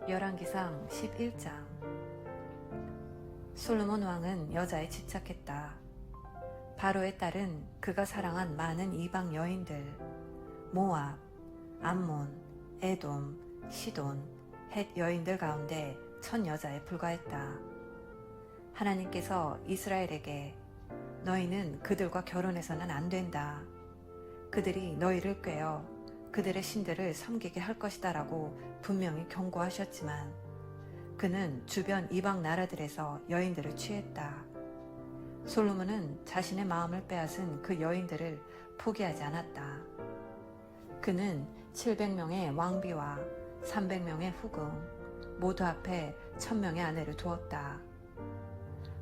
열왕기상 11장. 솔로몬 왕은 여자에 집착했다. 바로의 딸은 그가 사랑한 많은 이방 여인들, 모압, 암몬, 에돔, 시돈, 헷 여인들 가운데 첫 여자에 불과했다. 하나님께서 이스라엘에게 너희는 그들과 결혼해서는 안 된다. 그들이 너희를 꾀어 그들의 신들을 섬기게 할 것이다 라고 분명히 경고하셨지만 그는 주변 이방 나라들에서 여인들을 취했다. 솔로몬은 자신의 마음을 빼앗은 그 여인들을 포기하지 않았다. 그는 700명의 왕비와 300명의 후궁, 모두 앞에 1000명의 아내를 두었다.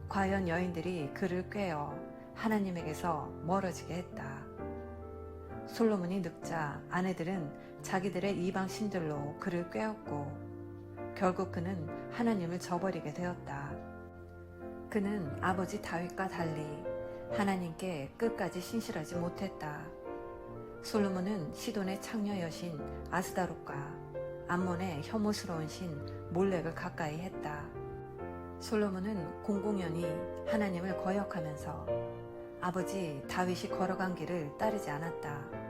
과연 여인들이 그를 꾀어 하나님에게서 멀어지게 했다. 솔로몬이 늙자 아내들은 자기들의 이방 신들로 그를 꾀었고 결국 그는 하나님을 저버리게 되었다. 그는 아버지 다윗과 달리 하나님께 끝까지 신실하지 못했다. 솔로몬은 시돈의 창녀 여신 아스다롯과 암몬의 혐오스러운 신 몰렉을 가까이 했다. 솔로몬은 공공연히 하나님을 거역하면서 아버지 다윗이 걸어간 길을 따르지 않았다.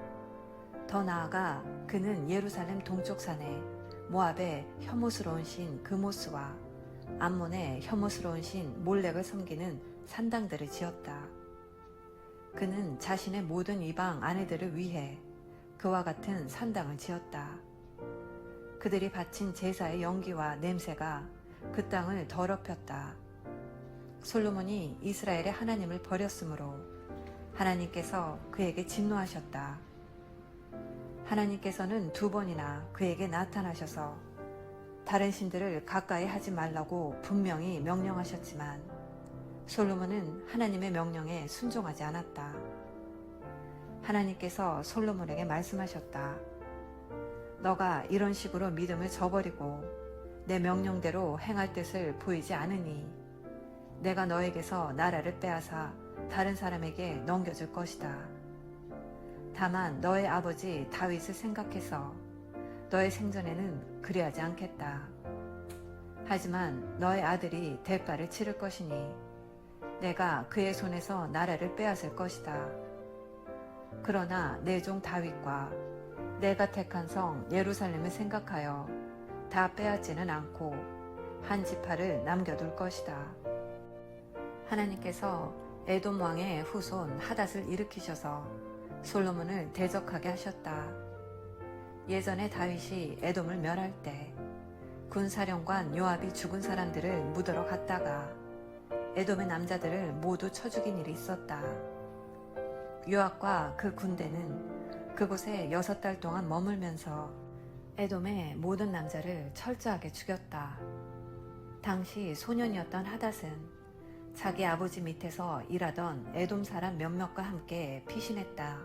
더 나아가 그는 예루살렘 동쪽 산에 모압의 혐오스러운 신 그모스와 암몬의 혐오스러운 신 몰렉을 섬기는 산당들을 지었다. 그는 자신의 모든 이방 아내들을 위해 그와 같은 산당을 지었다. 그들이 바친 제사의 연기와 냄새가 그 땅을 더럽혔다. 솔로몬이 이스라엘의 하나님을 버렸으므로 하나님께서 그에게 진노하셨다. 하나님께서는 2번이나 그에게 나타나셔서 다른 신들을 가까이 하지 말라고 분명히 명령하셨지만 솔로몬은 하나님의 명령에 순종하지 않았다. 하나님께서 솔로몬에게 말씀하셨다. 너가 이런 식으로 믿음을 저버리고 내 명령대로 행할 뜻을 보이지 않으니 내가 너에게서 나라를 빼앗아 다른 사람에게 넘겨줄 것이다. 다만 너의 아버지 다윗을 생각해서 너의 생전에는 그리하지 않겠다. 하지만 너의 아들이 대가를 치를 것이니 내가 그의 손에서 나라를 빼앗을 것이다. 그러나 내 종 다윗과 내가 택한 성 예루살렘을 생각하여 다 빼앗지는 않고 한 지파를 남겨둘 것이다. 하나님께서 에돔 왕의 후손 하닷을 일으키셔서 솔로몬을 대적하게 하셨다. 예전에 다윗이 에돔을 멸할 때 군사령관 요압이 죽은 사람들을 묻으러 갔다가 에돔의 남자들을 모두 쳐 죽인 일이 있었다. 요압과 그 군대는 그곳에 6달 동안 머물면서 에돔의 모든 남자를 철저하게 죽였다. 당시 소년이었던 하닷은 자기 아버지 밑에서 일하던 에돔 사람 몇몇과 함께 피신했다.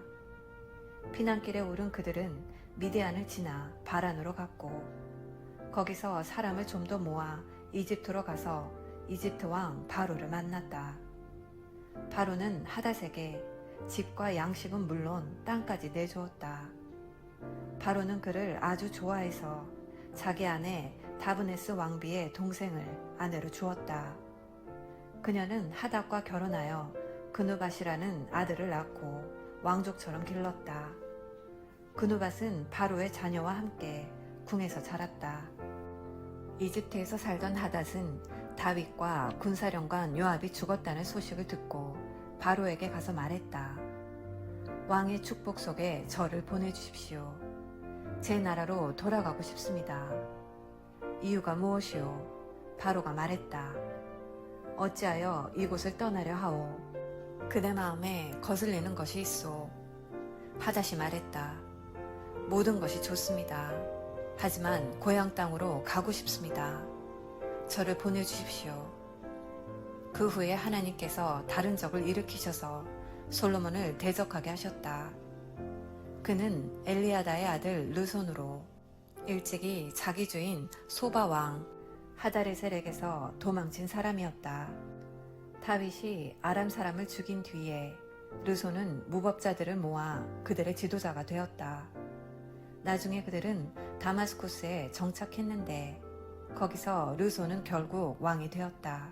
피난길에 오른 그들은 미디안을 지나 바란으로 갔고 거기서 사람을 좀 더 모아 이집트로 가서 이집트 왕 바로를 만났다. 바로는 하닷에게 집과 양식은 물론 땅까지 내주었다. 바로는 그를 아주 좋아해서 자기 아내 다브네스 왕비의 동생을 아내로 주었다. 그녀는 하닷과 결혼하여 그누밧이라는 아들을 낳고 왕족처럼 길렀다. 그누밧은 바로의 자녀와 함께 궁에서 자랐다. 이집트에서 살던 하닷은 다윗과 군사령관 요압이 죽었다는 소식을 듣고 바로에게 가서 말했다. 왕의 축복 속에 저를 보내주십시오. 제 나라로 돌아가고 싶습니다. 이유가 무엇이오? 바로가 말했다. 어찌하여 이곳을 떠나려 하오? 그대 마음에 거슬리는 것이 있소. 하닷이 말했다. 모든 것이 좋습니다. 하지만 고향 땅으로 가고 싶습니다. 저를 보내주십시오. 그 후에 하나님께서 다른 적을 일으키셔서 솔로몬을 대적하게 하셨다. 그는 엘리아다의 아들 르손으로 일찍이 자기 주인 소바왕 하다레셀에게서 도망친 사람이었다. 다윗이 아람 사람을 죽인 뒤에 르손은 무법자들을 모아 그들의 지도자가 되었다. 나중에 그들은 다마스쿠스에 정착했는데 거기서 르손은 결국 왕이 되었다.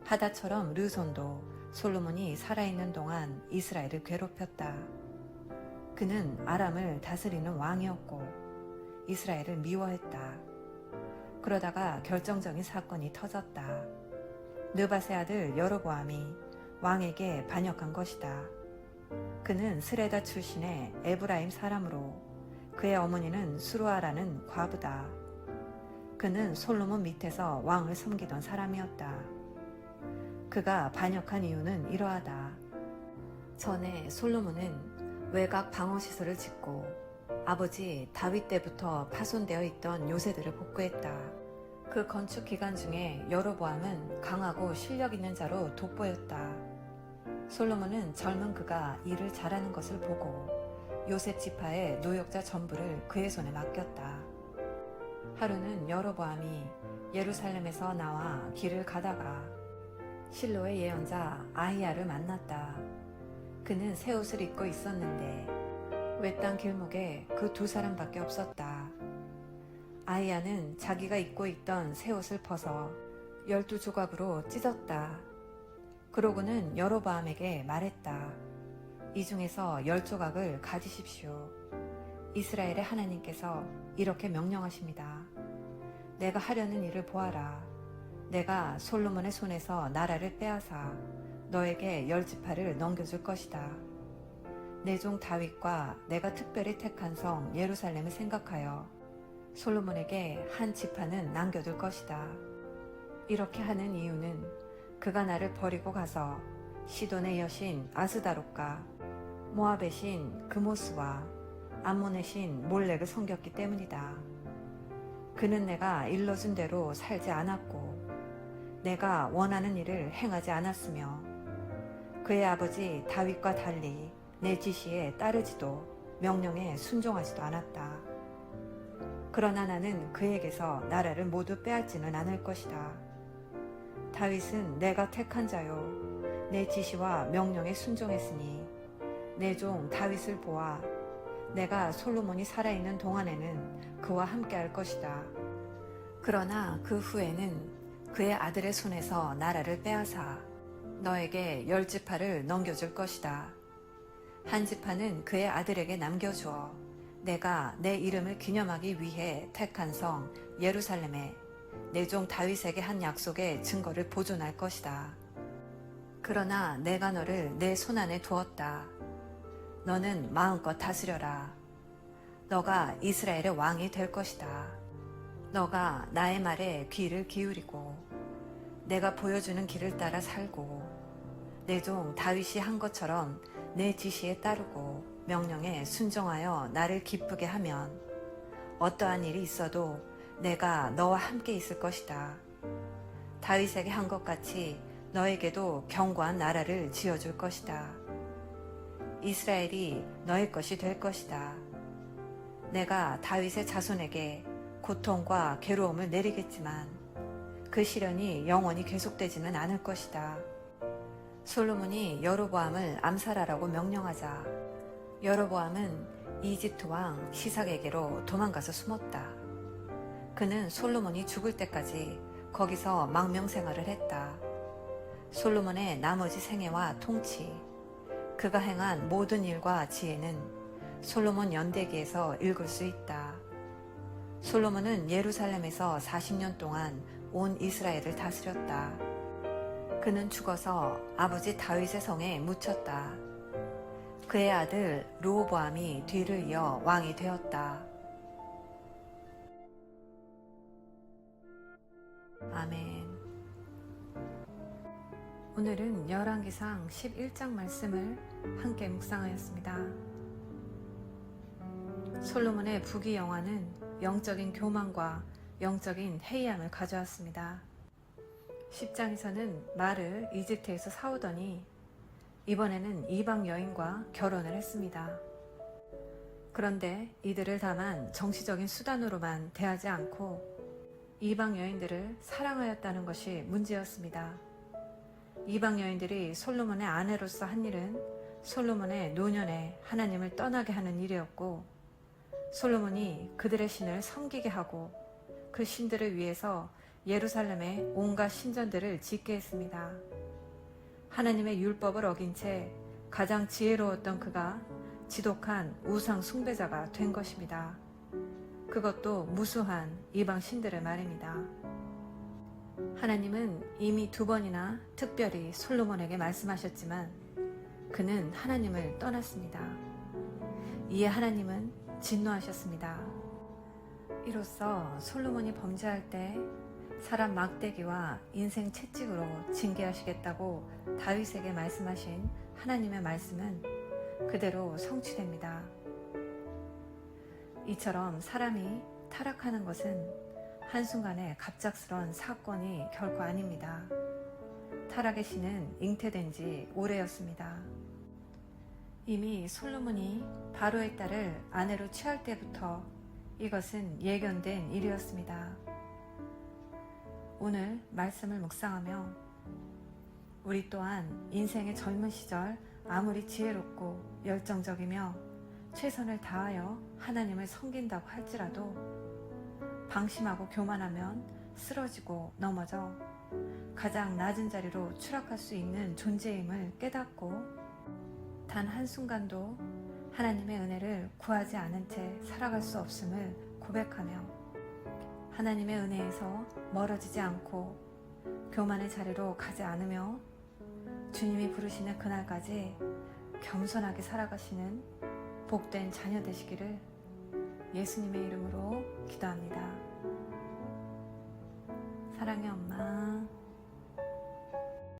하닷처럼 르손도 솔로몬이 살아있는 동안 이스라엘을 괴롭혔다. 그는 아람을 다스리는 왕이었고 이스라엘을 미워했다. 그러다가 결정적인 사건이 터졌다. 느밧의 아들 여로보암이 왕에게 반역한 것이다. 그는 스레다 출신의 에브라임 사람으로 그의 어머니는 수루아라는 과부다. 그는 솔로몬 밑에서 왕을 섬기던 사람이었다. 그가 반역한 이유는 이러하다. 전에 솔로몬은 외곽 방어시설을 짓고 아버지 다윗 때부터 파손되어 있던 요새들을 복구했다. 그 건축 기간 중에 여로보암은 강하고 실력 있는 자로 돋보였다. 솔로몬은 젊은 그가 일을 잘하는 것을 보고 요셉 지파의 노역자 전부를 그의 손에 맡겼다. 하루는 여로보암이 예루살렘에서 나와 길을 가다가 실로의 예언자 아히야를 만났다. 그는 새 옷을 입고 있었는데 외딴 길목에 그 두 사람밖에 없었다. 아히야는 자기가 입고 있던 새 옷을 벗어 12조각으로 찢었다. 그러고는 여로보암에게 말했다. 이 중에서 10조각을 가지십시오. 이스라엘의 하나님께서 이렇게 명령하십니다. 내가 하려는 일을 보아라. 내가 솔로몬의 손에서 나라를 빼앗아 너에게 10지파를 넘겨줄 것이다. 내 종 다윗과 내가 특별히 택한 성 예루살렘을 생각하여 솔로몬에게 한 지파는 남겨둘 것이다. 이렇게 하는 이유는 그가 나를 버리고 가서 시돈의 여신 아스다롯과 모압의 신 그모스와 암몬의 신 몰렉을 섬겼기 때문이다. 그는 내가 일러준 대로 살지 않았고 내가 원하는 일을 행하지 않았으며 그의 아버지 다윗과 달리 내 지시에 따르지도 명령에 순종하지도 않았다. 그러나 나는 그에게서 나라를 모두 빼앗지는 않을 것이다. 다윗은 내가 택한 자요 내 지시와 명령에 순종했으니 내 종 다윗을 보아 내가 솔로몬이 살아있는 동안에는 그와 함께 할 것이다. 그러나 그 후에는 그의 아들의 손에서 나라를 빼앗아 너에게 10지파를 넘겨줄 것이다. 한 지파는 그의 아들에게 남겨주어 내가 내 이름을 기념하기 위해 택한 성 예루살렘에 내 종 다윗에게 한 약속의 증거를 보존할 것이다. 그러나 내가 너를 내 손안에 두었다. 너는 마음껏 다스려라. 너가 이스라엘의 왕이 될 것이다. 너가 나의 말에 귀를 기울이고 내가 보여주는 길을 따라 살고 내 종 다윗이 한 것처럼 내 지시에 따르고 명령에 순종하여 나를 기쁘게 하면 어떠한 일이 있어도 내가 너와 함께 있을 것이다. 다윗에게 한 것 같이 너에게도 견고한 나라를 지어줄 것이다. 이스라엘이 너의 것이 될 것이다. 내가 다윗의 자손에게 고통과 괴로움을 내리겠지만 그 시련이 영원히 계속되지는 않을 것이다. 솔로몬이 여로보암을 암살하라고 명령하자 여로보암은 이집트 왕 시삭에게로 도망가서 숨었다. 그는 솔로몬이 죽을 때까지 거기서 망명생활을 했다. 솔로몬의 나머지 생애와 통치, 그가 행한 모든 일과 지혜는 솔로몬 연대기에서 읽을 수 있다. 솔로몬은 예루살렘에서 40년 동안 온 이스라엘을 다스렸다. 그는 죽어서 아버지 다윗의 성에 묻혔다. 그의 아들 르호보암이 뒤를 이어 왕이 되었다. 아멘. 오늘은 열왕기상 11장 말씀을 함께 묵상하였습니다. 솔로몬의 부귀영화는 영적인 교만과 영적인 해이함을 가져왔습니다. 10장에서는 말을 이집트에서 사오더니 이번에는 이방 여인과 결혼을 했습니다. 그런데 이들을 다만 정치적인 수단으로만 대하지 않고 이방 여인들을 사랑하였다는 것이 문제였습니다. 이방 여인들이 솔로몬의 아내로서 한 일은 솔로몬의 노년에 하나님을 떠나게 하는 일이었고 솔로몬이 그들의 신을 섬기게 하고 그 신들을 위해서 예루살렘에 온갖 신전들을 짓게 했습니다. 하나님의 율법을 어긴 채 가장 지혜로웠던 그가 지독한 우상 숭배자가 된 것입니다. 그것도 무수한 이방 신들의 말입니다. 하나님은 이미 2번이나 특별히 솔로몬에게 말씀하셨지만 그는 하나님을 떠났습니다. 이에 하나님은 진노하셨습니다. 이로써 솔로몬이 범죄할 때 사람 막대기와 인생 채찍으로 징계하시겠다고 다윗에게 말씀하신 하나님의 말씀은 그대로 성취됩니다. 이처럼 사람이 타락하는 것은 한순간의 갑작스런 사건이 결코 아닙니다. 타락의 씨는 잉태된 지 오래였습니다. 이미 솔로몬이 바로의 딸을 아내로 취할 때부터 이것은 예견된 일이었습니다. 오늘 말씀을 묵상하며 우리 또한 인생의 젊은 시절 아무리 지혜롭고 열정적이며 최선을 다하여 하나님을 섬긴다고 할지라도 방심하고 교만하면 쓰러지고 넘어져 가장 낮은 자리로 추락할 수 있는 존재임을 깨닫고 단 한순간도 하나님의 은혜를 구하지 않은 채 살아갈 수 없음을 고백하며 하나님의 은혜에서 멀어지지 않고 교만의 자리로 가지 않으며 주님이 부르시는 그날까지 겸손하게 살아가시는 복된 자녀 되시기를 예수님의 이름으로 기도합니다. 사랑의 엄마.